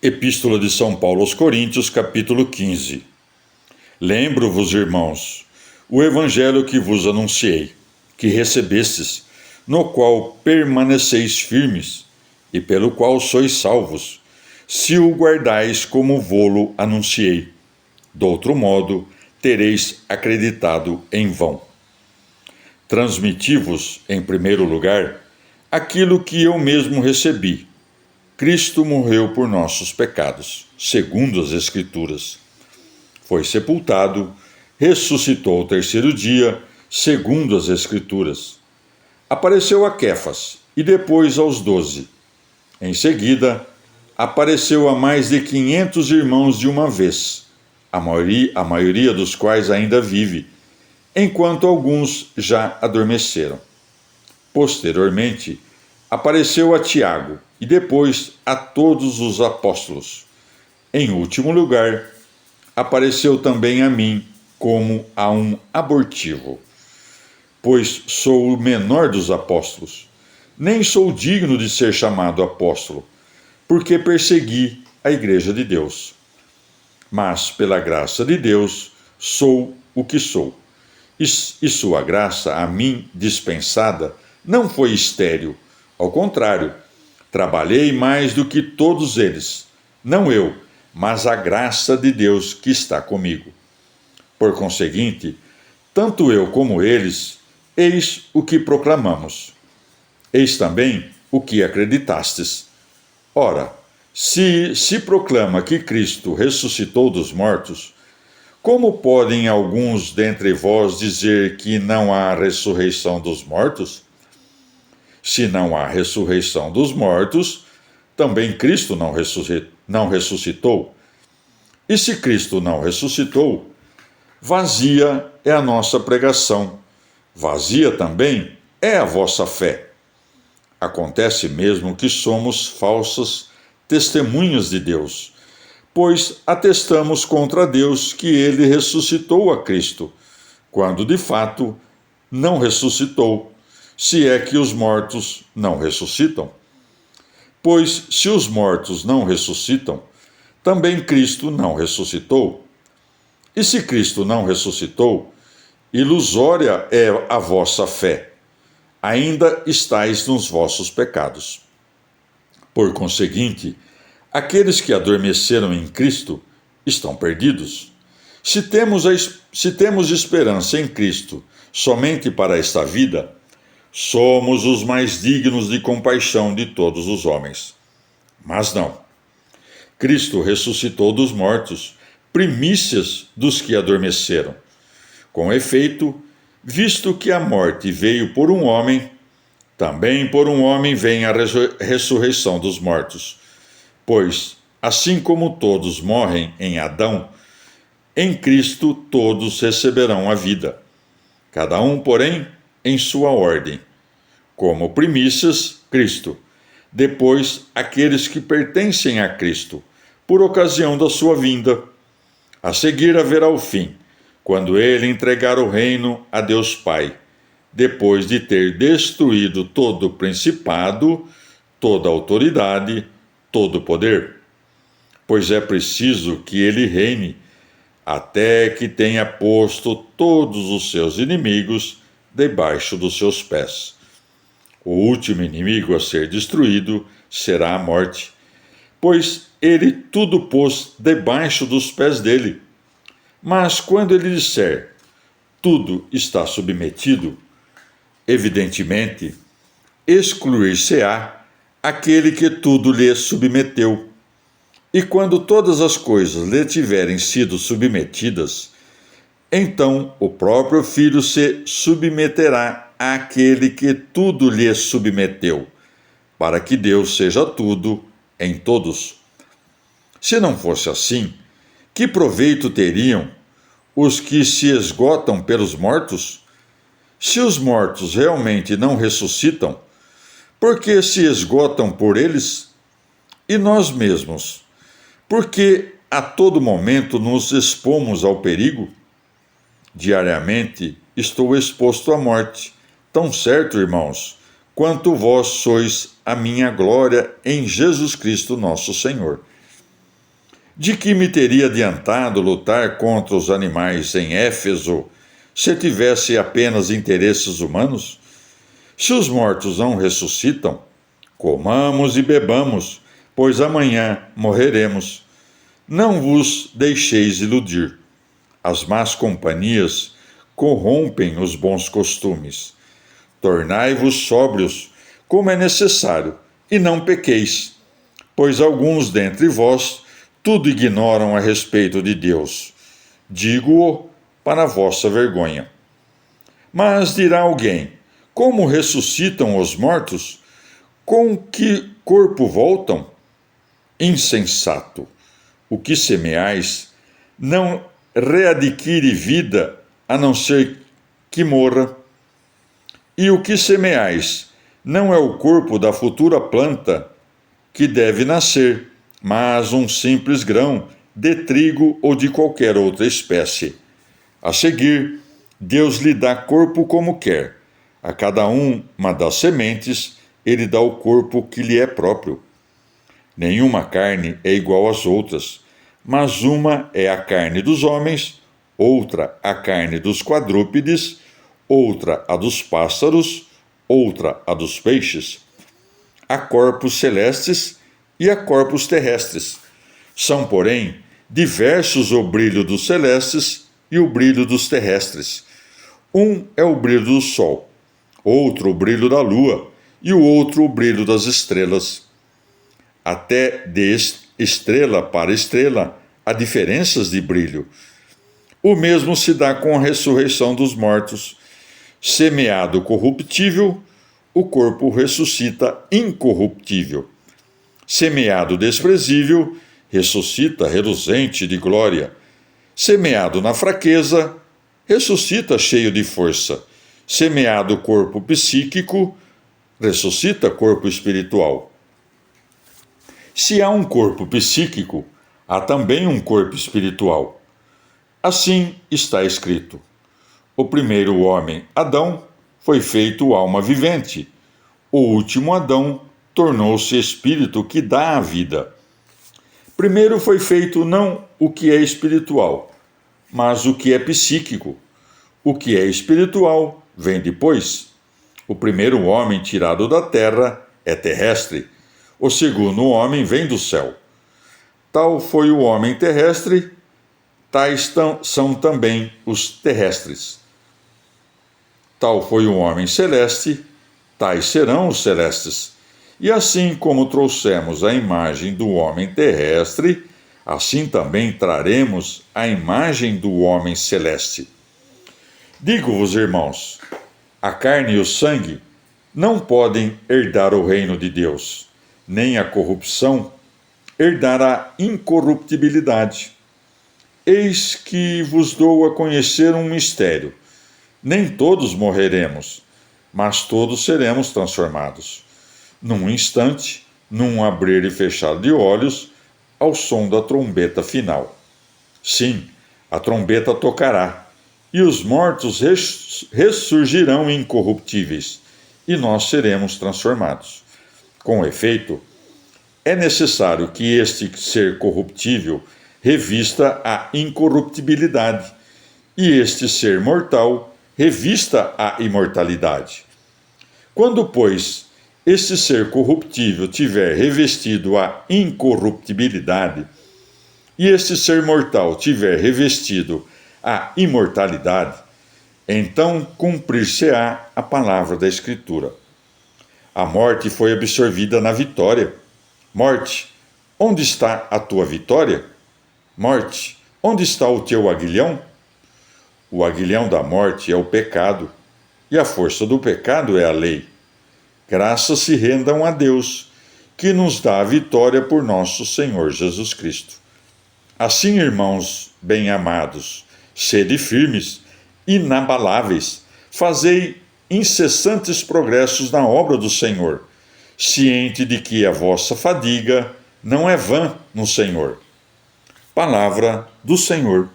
Epístola de São Paulo aos Coríntios, capítulo 15. Lembro-vos, irmãos, o evangelho que vos anunciei, que recebestes, no qual permaneceis firmes, e pelo qual sois salvos, se o guardais como vô-lo anunciei. Do outro modo, tereis acreditado em vão. Transmiti-vos, em primeiro lugar, aquilo que eu mesmo recebi. Cristo morreu por nossos pecados, segundo as Escrituras. Foi sepultado, ressuscitou ao terceiro dia, segundo as Escrituras. Apareceu a Quefas e depois aos 12. Em seguida, apareceu a mais de 500 irmãos de uma vez, a maioria dos quais ainda vive, enquanto alguns já adormeceram. Posteriormente, apareceu a Tiago e depois a todos os apóstolos. Em último lugar, apareceu também a mim como a um abortivo, pois sou o menor dos apóstolos. Nem sou digno de ser chamado apóstolo, porque persegui a igreja de Deus. Mas, pela graça de Deus, sou o que sou. E sua graça, a mim dispensada, não foi estéril. Ao contrário, trabalhei mais do que todos eles, não eu, mas a graça de Deus que está comigo. Por conseguinte, tanto eu como eles, eis o que proclamamos. Eis também o que acreditastes. Ora, se proclama que Cristo ressuscitou dos mortos, como podem alguns dentre vós dizer que não há ressurreição dos mortos? Se não há ressurreição dos mortos, também Cristo não ressuscitou. E se Cristo não ressuscitou, vazia é a nossa pregação, vazia também é a vossa fé. Acontece mesmo que somos falsas testemunhas de Deus, pois atestamos contra Deus que ele ressuscitou a Cristo, quando de fato não ressuscitou, se é que os mortos não ressuscitam. Pois se os mortos não ressuscitam, também Cristo não ressuscitou. E se Cristo não ressuscitou, ilusória é a vossa fé, ainda estáis nos vossos pecados. Por conseguinte, aqueles que adormeceram em Cristo estão perdidos. Se temos esperança em Cristo somente para esta vida, somos os mais dignos de compaixão de todos os homens. Mas não. Cristo ressuscitou dos mortos, primícias dos que adormeceram. Com efeito, visto que a morte veio por um homem, também por um homem vem a ressurreição dos mortos. Pois, assim como todos morrem em Adão, em Cristo todos receberão a vida. Cada um, porém, em sua ordem. Como primícias, Cristo. Depois, aqueles que pertencem a Cristo, por ocasião da sua vinda. A seguir haverá o fim, quando ele entregar o reino a Deus Pai, depois de ter destruído todo o principado, toda autoridade, todo poder. Pois é preciso que ele reine, até que tenha posto todos os seus inimigos debaixo dos seus pés. O último inimigo a ser destruído será a morte, pois ele tudo pôs debaixo dos pés dele. Mas quando ele disser, tudo está submetido, evidentemente, excluir-se-á aquele que tudo lhe submeteu. E quando todas as coisas lhe tiverem sido submetidas, então o próprio Filho se submeterá àquele que tudo lhe submeteu, para que Deus seja tudo em todos. Se não fosse assim, que proveito teriam os que se esgotam pelos mortos? Se os mortos realmente não ressuscitam, por que se esgotam por eles? E nós mesmos, por que a todo momento nos expomos ao perigo? Diariamente estou exposto à morte, tão certo, irmãos, quanto vós sois a minha glória em Jesus Cristo nosso Senhor. De que me teria adiantado lutar contra os animais em Éfeso, se tivesse apenas interesses humanos? Se os mortos não ressuscitam, comamos e bebamos, pois amanhã morreremos. Não vos deixeis iludir. As más companhias corrompem os bons costumes. Tornai-vos sóbrios, como é necessário, e não pequeis, pois alguns dentre vós tudo ignoram a respeito de Deus. Digo-o para a vossa vergonha. Mas dirá alguém: como ressuscitam os mortos? Com que corpo voltam? Insensato! O que semeais não readquire vida, a não ser que morra. E o que semeais não é o corpo da futura planta que deve nascer, mas um simples grão de trigo ou de qualquer outra espécie. A seguir, Deus lhe dá corpo como quer. A cada uma das sementes, ele dá o corpo que lhe é próprio. Nenhuma carne é igual às outras, mas uma é a carne dos homens, outra a carne dos quadrúpedes, outra a dos pássaros, outra a dos peixes. Há corpos celestes e há corpos terrestres. São, porém, diversos o brilho dos celestes e o brilho dos terrestres. Um é o brilho do sol, outro o brilho da lua e o outro o brilho das estrelas. Até de estrela para estrela há diferenças de brilho. O mesmo se dá com a ressurreição dos mortos. Semeado corruptível, o corpo ressuscita incorruptível. Semeado desprezível, ressuscita reluzente de glória. Semeado na fraqueza, ressuscita cheio de força. Semeado corpo psíquico, ressuscita corpo espiritual. Se há um corpo psíquico, há também um corpo espiritual. Assim está escrito: o primeiro homem, Adão, foi feito alma vivente. O último Adão tornou-se espírito que dá a vida. Primeiro foi feito não o que é espiritual, mas o que é psíquico. O que é espiritual vem depois. O primeiro homem tirado da terra é terrestre. O segundo homem vem do céu. Tal foi o homem terrestre, tais são também os terrestres. Tal foi o homem celeste, tais serão os celestes. E assim como trouxemos a imagem do homem terrestre, assim também traremos a imagem do homem celeste. Digo-vos, irmãos, a carne e o sangue não podem herdar o reino de Deus, nem a corrupção herdar a incorruptibilidade. Eis que vos dou a conhecer um mistério. Nem todos morreremos, mas todos seremos transformados. Num instante, num abrir e fechar de olhos, ao som da trombeta final. Sim, a trombeta tocará, e os mortos ressurgirão incorruptíveis, e nós seremos transformados. Com efeito, é necessário que este ser corruptível revista a incorruptibilidade, e este ser mortal revista a imortalidade. Quando, pois, este ser corruptível tiver revestido a incorruptibilidade, e este ser mortal tiver revestido a imortalidade, então cumprir-se-á a palavra da Escritura. A morte foi absorvida na vitória. Morte, onde está a tua vitória? Morte, onde está o teu aguilhão? O aguilhão da morte é o pecado, e a força do pecado é a lei. Graças se rendam a Deus, que nos dá a vitória por nosso Senhor Jesus Cristo. Assim, irmãos bem-amados, sede firmes, inabaláveis, fazei incessantes progressos na obra do Senhor, ciente de que a vossa fadiga não é vã no Senhor. Palavra do Senhor.